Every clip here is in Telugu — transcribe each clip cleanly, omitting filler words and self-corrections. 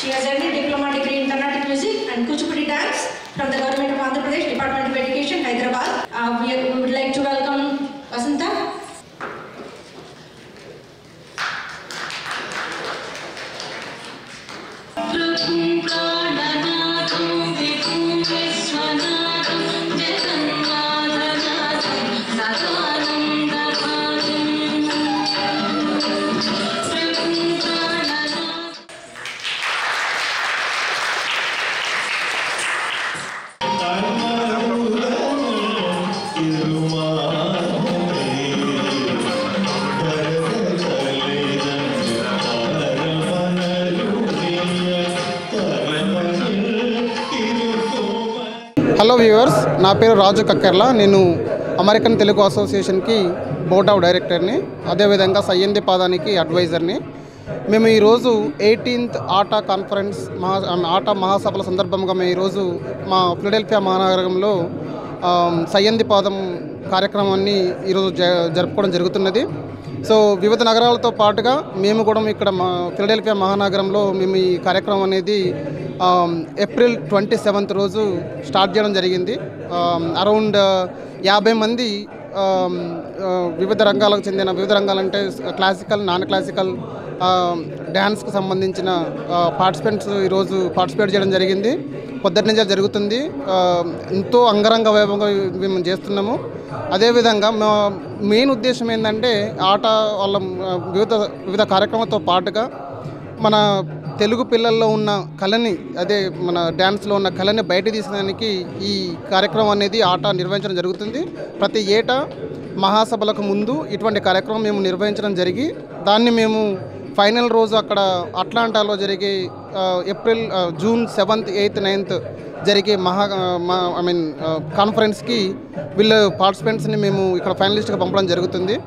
She has earned a diploma degree in Carnatic music and Kuchipudi dance from the Government of Andhra Pradesh, Department of Education, Hyderabad. We would like to welcome Vasanta. Hello viewers, నా పేరు రాజు కక్కెర్ల. నేను అమెరికన్ తెలుగు అసోసియేషన్కి బోర్డ్ ఆఫ్ డైరెక్టర్ని, అదేవిధంగా సయ్యంది పాదానికి అడ్వైజర్ని. మేము ఈరోజు 18th ఆటా కాన్ఫరెన్స్ ఆటా మహాసభల సందర్భంగా మేము ఈరోజు మా ఫిలడెల్ఫియా మహానగరంలో సయ్యంది పాదం కార్యక్రమాన్ని ఈరోజు జరుపుకోవడం జరుగుతున్నది. సో వివిధ నగరాలతో పాటుగా మేము కూడా ఇక్కడ మా ఫిలడెల్ఫియా మహానగరంలో మేము ఈ కార్యక్రమం అనేది ఏప్రిల్ 27th రోజు స్టార్ట్ చేయడం జరిగింది. అరౌండ్ 50 మంది వివిధ రంగాలకు చెందిన, వివిధ రంగాలంటే క్లాసికల్, నాన్ క్లాసికల్, డ్యాన్స్కి సంబంధించిన పార్టిసిపెంట్స్ ఈరోజు పార్టిసిపేట్ చేయడం జరిగింది. పొద్దుటి నుంచే జరుగుతుంది. ఎంతో అంగరంగ వైభవంగా మేము చేస్తున్నాము. అదేవిధంగా మా మెయిన్ ఉద్దేశం ఏంటంటే ఆట వాళ్ళ వివిధ కార్యక్రమాలతో పాటుగా మన తెలుగు పిల్లల్లో ఉన్న కళని, అదే మన డ్యాన్స్లో ఉన్న కళని బయట తీసడానికి ఈ కార్యక్రమం అనేది ఆట నిర్వహించడం జరుగుతుంది. ప్రతి ఏటా మహాసభలకు ముందు ఇటువంటి కార్యక్రమం మేము నిర్వహించడం జరిగి, దాన్ని మేము ఫైనల్ రోజు అక్కడ అట్లాంటాలో జరిగే జూన్ 7th, 8th, 9th జరిగే కాన్ఫరెన్స్కి వీళ్ళ పార్టిసిపెంట్స్ని మేము ఇక్కడ ఫైనలిస్ట్గా పంపడం జరుగుతుంది.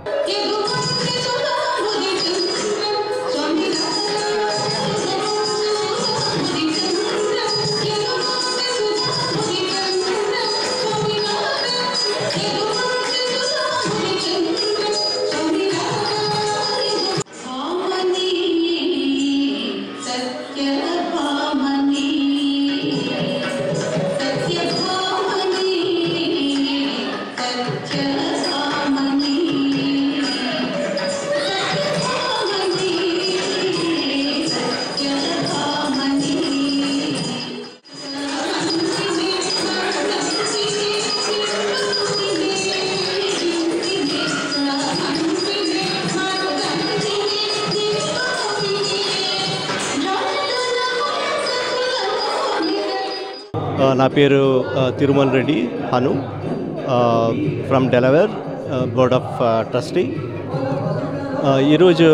నా పేరు Tirumala Reddy Hanu, from Delaware, board of trustee. ఈరోజు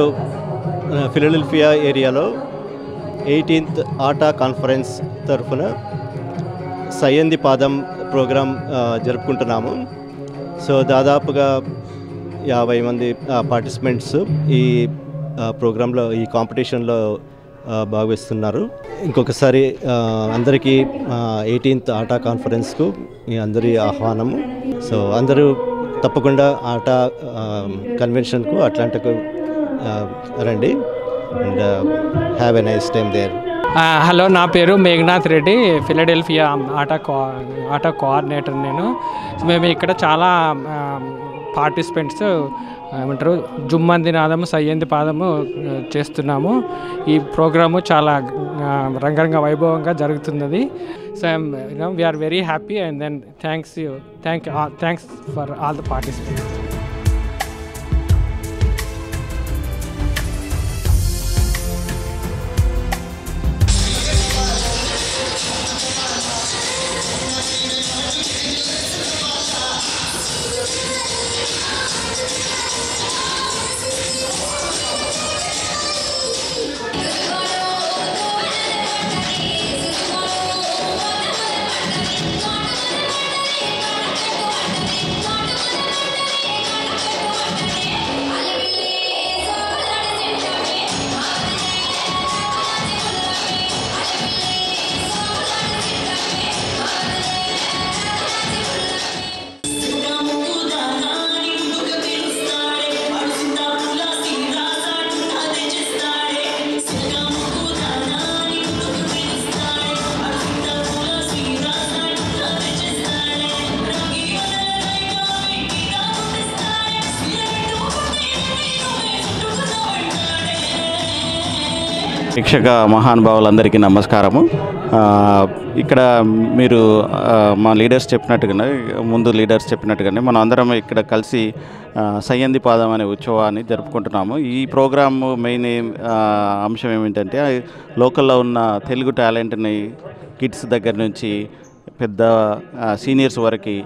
ఫిలడెల్ఫియా ఏరియాలో 18th ఆటా కాన్ఫరెన్స్ తరఫున సయ్యంది పాదం ప్రోగ్రాం జరుపుకుంటున్నాము. సో దాదాపుగా 50 మంది పార్టిసిపెంట్స్ ఈ ప్రోగ్రాంలో, ఈ కాంపిటీషన్లో భాగవహిస్తున్నారు. ఇంకొకసారి అందరికీ 18th ఆటా కాన్ఫరెన్స్కు మీ అందరి ఆహ్వానము. సో అందరూ తప్పకుండా ఆటా కన్వెన్షన్కు, అట్లాంటాకు రండి. And have a nice time there. Hello, నా పేరు మేఘనాథ్ రెడ్డి, ఫిలడెల్ఫియా ఆటా కోఆర్డినేటర్ నేను. మేము ఇక్కడ చాలా పార్టిసిపెంట్స్ ఏమంటారు జుమ్మంది నాదము, సయ్యంది పాదము చేస్తున్నాము. ఈ ప్రోగ్రాము చాలా రంగరంగ వైభవంగా జరుగుతున్నది. So we're very happy and then thanks for all the participants. ప్రేక్షక మహానుభావులందరికీ నమస్కారము. ఇక్కడ మీరు మా లీడర్స్ చెప్పినట్టుగానే మనం అందరం ఇక్కడ కలిసి సయ్యంది పాదం అనే ఉత్సవాన్ని జరుపుకుంటున్నాము. ఈ ప్రోగ్రామ్ మెయిన్ అంశం ఏమిటంటే లోకల్లో ఉన్న తెలుగు టాలెంట్ని కిడ్స్ దగ్గర నుంచి పెద్ద సీనియర్స్ వరకు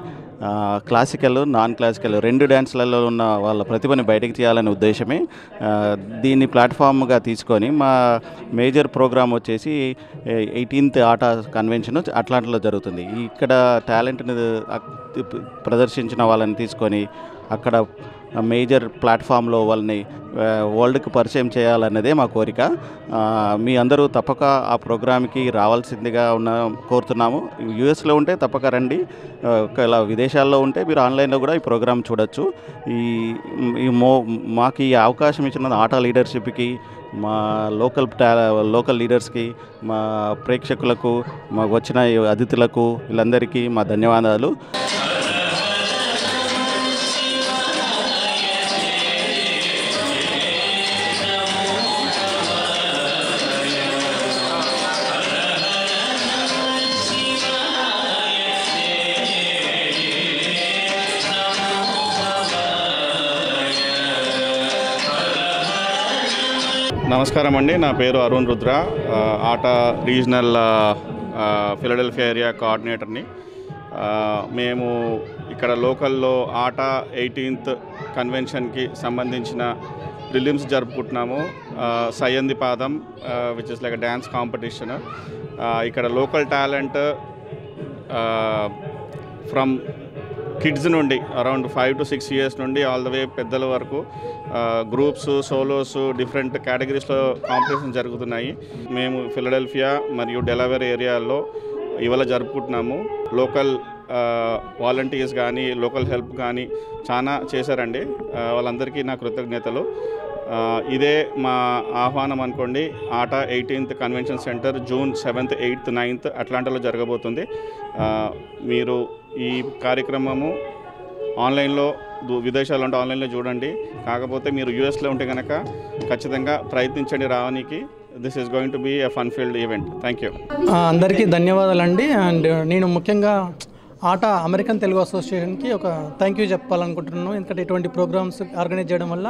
క్లాసికల్, నాన్ క్లాసికల్ 2 డ్యాన్స్లలో ఉన్న వాళ్ళ ప్రతిభని బయటకు తీయాలనే ఉద్దేశమే దీన్ని ప్లాట్ఫామ్గా తీసుకొని మా మేజర్ ప్రోగ్రామ్ వచ్చేసి 18th ఆట కన్వెన్షన్ అట్లాంటాలో జరుగుతుంది. ఇక్కడ టాలెంట్ని ప్రదర్శించిన వాళ్ళని తీసుకొని అక్కడ మేజర్ ప్లాట్ఫామ్లో వాళ్ళని వరల్డ్కి పరిచయం చేయాలన్నదే మా కోరిక. మీ అందరూ తప్పక ఆ ప్రోగ్రామ్కి రావాల్సిందిగా కోరుతున్నాము. యూఎస్లో ఉంటే తప్పక రండి, ఇలా విదేశాల్లో ఉంటే మీరు ఆన్లైన్లో కూడా ఈ ప్రోగ్రామ్ చూడొచ్చు. మాకు ఈ అవకాశం ఇచ్చిన ఆటా లీడర్షిప్కి, మా లోకల్ లీడర్స్కి, మా ప్రేక్షకులకు, మాకు వచ్చిన అతిథులకు వీళ్ళందరికీ మా ధన్యవాదాలు. నమస్కారం అండి, నా పేరు అరుణ్ రుద్ర, ఆటా రీజనల్ ఫిలడెల్ఫియా ఏరియా కోఆర్డినేటర్ని. మేము ఇక్కడ లోకల్లో ఆటా 18th కన్వెన్షన్కి సంబంధించిన ప్రిలిమ్స్ జరుపుకుంటున్నాము. సయ్యంది పాదం which is like dance competition. ఇక్కడ లోకల్ టాలెంట్ ఫ్రమ్ కిడ్స్ నుండి అరౌండ్ 5 to 6 years నుండి ఆల్ ద వే పెద్దల వరకు గ్రూప్స్, సోలోస్, డిఫరెంట్ కేటగిరీస్లో కాంపిటీషన్ జరుగుతున్నాయి. మేము ఫిలడెల్ఫియా మరియు డెలావేర్ ఏరియాల్లో ఇవాళ జరుపుకుంటున్నాము. లోకల్ వాలంటీర్స్ కానీ, లోకల్ హెల్ప్ కానీ చాలా చేశారండి. వాళ్ళందరికీ నా కృతజ్ఞతలు. ఇదే మా ఆహ్వానం అనుకోండి. ఆటా 18th convention centre June 7th, 8th, 9th అట్లాంటాలో జరగబోతుంది. మీరు ఈ కార్యక్రమము ఆన్లైన్లో, విదేశాల్లో ఉంటే ఆన్లైన్లో చూడండి. కాకపోతే మీరు యూఎస్లో ఉంటే కనుక ఖచ్చితంగా ప్రయత్నించండి రావడానికి. This is going to be a fun filled event. Thank you. అందరికీ ధన్యవాదాలండి. అండ్ నేను ముఖ్యంగా ఆటా అమెరికన్ తెలుగు అసోసియేషన్కి ఒక థ్యాంక్ యూ చెప్పాలనుకుంటున్నాను. ఎందుకంటే ఇటువంటి ప్రోగ్రామ్స్ ఆర్గనైజ్ చేయడం వల్ల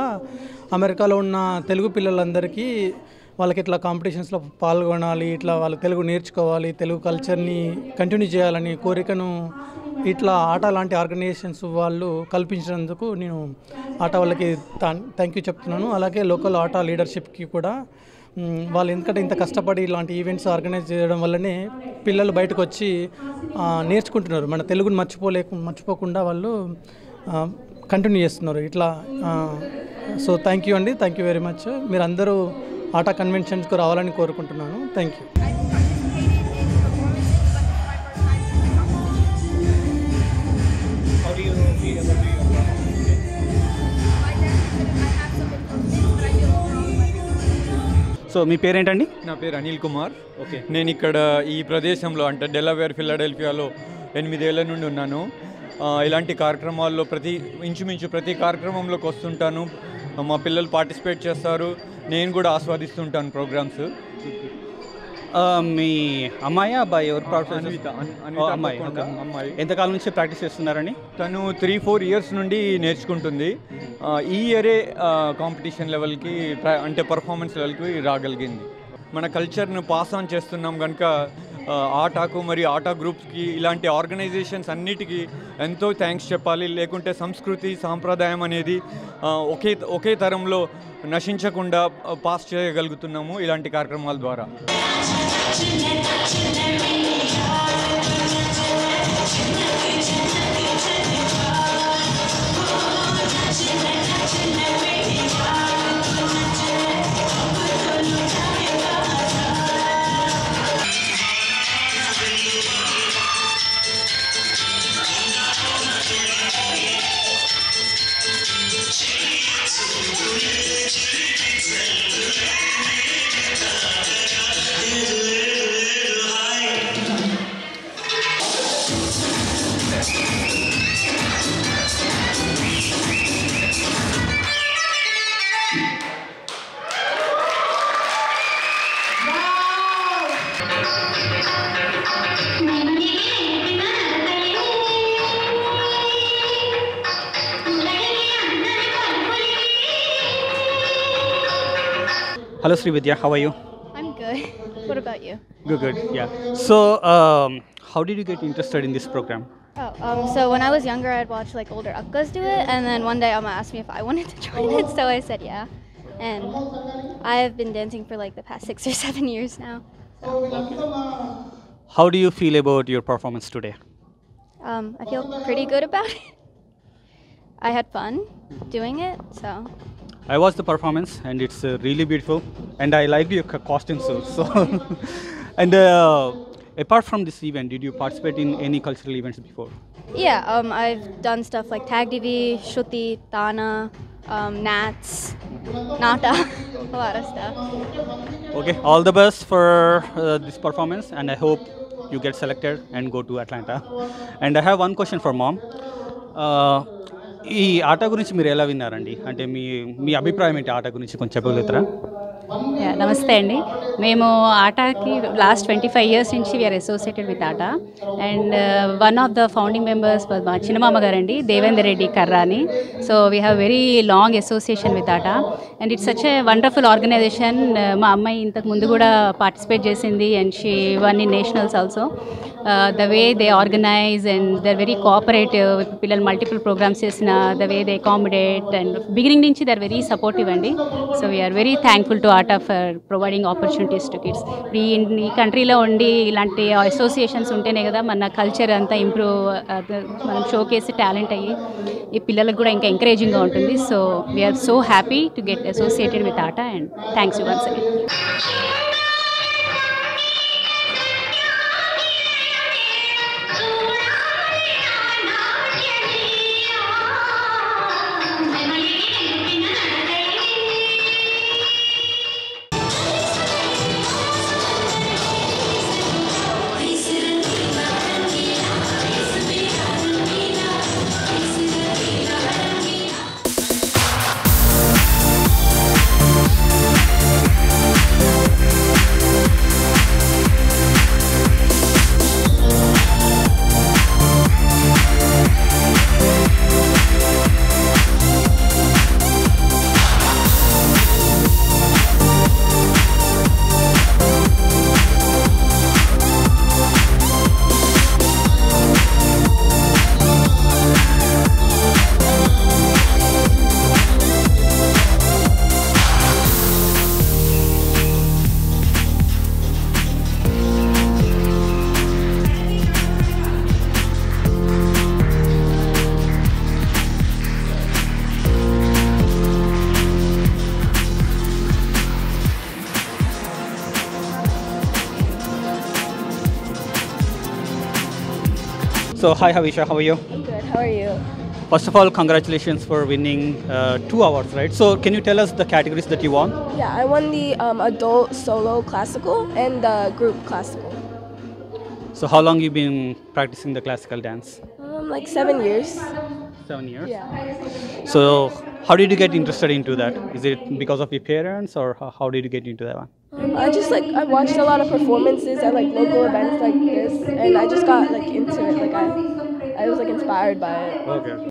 అమెరికాలో ఉన్న తెలుగు పిల్లలందరికీ వాళ్ళకి ఇట్లా కాంపిటీషన్స్లో పాల్గొనాలి, ఇట్లా వాళ్ళు తెలుగు నేర్చుకోవాలి, తెలుగు కల్చర్ని కంటిన్యూ చేయాలని కోరికను ఇట్లా ఆటా లాంటి ఆర్గనైజేషన్స్ వాళ్ళు కల్పించినందుకు నేను ఆటా వాళ్ళకి థ్యాంక్ యూ చెప్తున్నాను. అలాగే లోకల్ ఆటా లీడర్షిప్కి కూడా వాళ్ళు ఎందుకంటే ఇంత కష్టపడి ఇలాంటి ఈవెంట్స్ ఆర్గనైజ్ చేయడం వల్లనే పిల్లలు బయటకు వచ్చి నేర్చుకుంటున్నారు. మన తెలుగుని మర్చిపోకుండా వాళ్ళు కంటిన్యూ చేస్తున్నారు ఇట్లా. సో థ్యాంక్ యూ అండి, థ్యాంక్ యూ వెరీ మచ్. మీరు అందరూ ఆటా కన్వెన్షన్స్కి రావాలని కోరుకుంటున్నాను. Thank you. సో మీ పేరేంటండి? నా పేరు అనిల్ కుమార్. ఓకే, నేను ఇక్కడ ఈ ప్రదేశంలో అంటే డెలావేర్, ఫిలడెల్ఫియాలో 8 ఏళ్ల నుండి ఉన్నాను. ఇలాంటి కార్యక్రమాల్లో ఇంచుమించు ప్రతి కార్యక్రమంలోకి వస్తుంటాను. మా పిల్లలు పార్టిసిపేట్ చేస్తారు, నేను కూడా ఆస్వాదిస్తుంటాను ప్రోగ్రామ్స్. మీ అమ్మాయి, అబ్బాయి ఎవరు ప్రాక్టీస్? అమ్మాయి. ఎంతకాలం నుంచి ప్రాక్టీస్ చేస్తున్నారని? తను 3-4 years నుండి నేర్చుకుంటుంది. ఈ ఇయరే కాంపిటీషన్ లెవెల్కి అంటే పర్ఫార్మెన్స్ లెవెల్కి రాగలిగింది. మన కల్చర్ను పాస్ ఆన్ చేస్తున్నాం కనుక ఆటాకు మరియు ఆటా గ్రూప్స్కి, ఇలాంటి ఆర్గనైజేషన్స్ అన్నిటికీ ఎంతో థ్యాంక్స్ చెప్పాలి. లేకుంటే సంస్కృతి, సాంప్రదాయం అనేది ఒకే తరంలో నశించకుండా పాస్ చేయగలుగుతున్నాము ఇలాంటి కార్యక్రమాల ద్వారా. Hello, Srividya. How are you? I'm good. What about you? Good. Yeah. So, how did you get interested in this program? So when I was younger, I'd watch like older akkas do it, and then one day Amma asked me if I wanted to join it, so I said yeah. And I've been dancing for like the past 6 or 7 years now. How do you feel about your performance today? I feel pretty good about it. I had fun doing it, so. I watched the performance and it's really beautiful, and I liked your costume too. So, and apart from this event, did you participate in any cultural events before? Yeah, I've done stuff like Tag TV, Shruti, Tana, Nats, Nata, a lot of stuff. Okay, all the best for this performance, and I hope you get selected and go to Atlanta. And I have one question for mom. ఈ ఆట గురించి మీరు ఎలా విన్నారండి? అంటే మీ అభిప్రాయం ఏంటి ఆట గురించి కొంచెం చెప్పగలుగుతారా? నమస్తే అండి. మేము ఆటాకి లాస్ట్ 25 years నుంచి we're associated with ATA, and one of the founding members మా చిన్నమామ గారండి, దేవేందర్ రెడ్డి కర్రా అని. So we have very long association with ATA, and it's such a wonderful organization. మా అమ్మాయి ఇంతకు ముందు కూడా పార్టిసిపేట్ చేసింది, and she won in nationals also. The way they organize and they are very cooperative. పిల్లలు మల్టిపుల్ ప్రోగ్రామ్స్ చేసిన the way they accommodate, and beginning నుంచి దే ఆర్ వెరీ సపోర్టివ్ అండి. So we're very thankful to ATA for providing opportunities to kids. ఈ కంట్రీలో ఉండి ఇలాంటి అసోసియేషన్స్ ఉంటేనే కదా మన కల్చర్ అంతా ఇంప్రూవ్, మనం షోకేసి టాలెంట్ అయ్యి ఈ పిల్లలకు కూడా ఇంకా ఎంకరేజింగ్గా ఉంటుంది. So we're so happy to get associated with ATA, and thanks you once again. So, hi Havisha, how are you? I'm good. How are you? First of all, congratulations for winning 2 awards, right? So, can you tell us the categories that you won? Yeah, I won the adult solo classical and the group classical. So, how long you been practicing the classical dance? Like 7 years. 7 years? Yeah. So, how did you get interested into that? Is it because of your parents, or how did you get into that one? I watched a lot of performances at like local events like this, and I just got like into it. Like I was like inspired by it. Okay.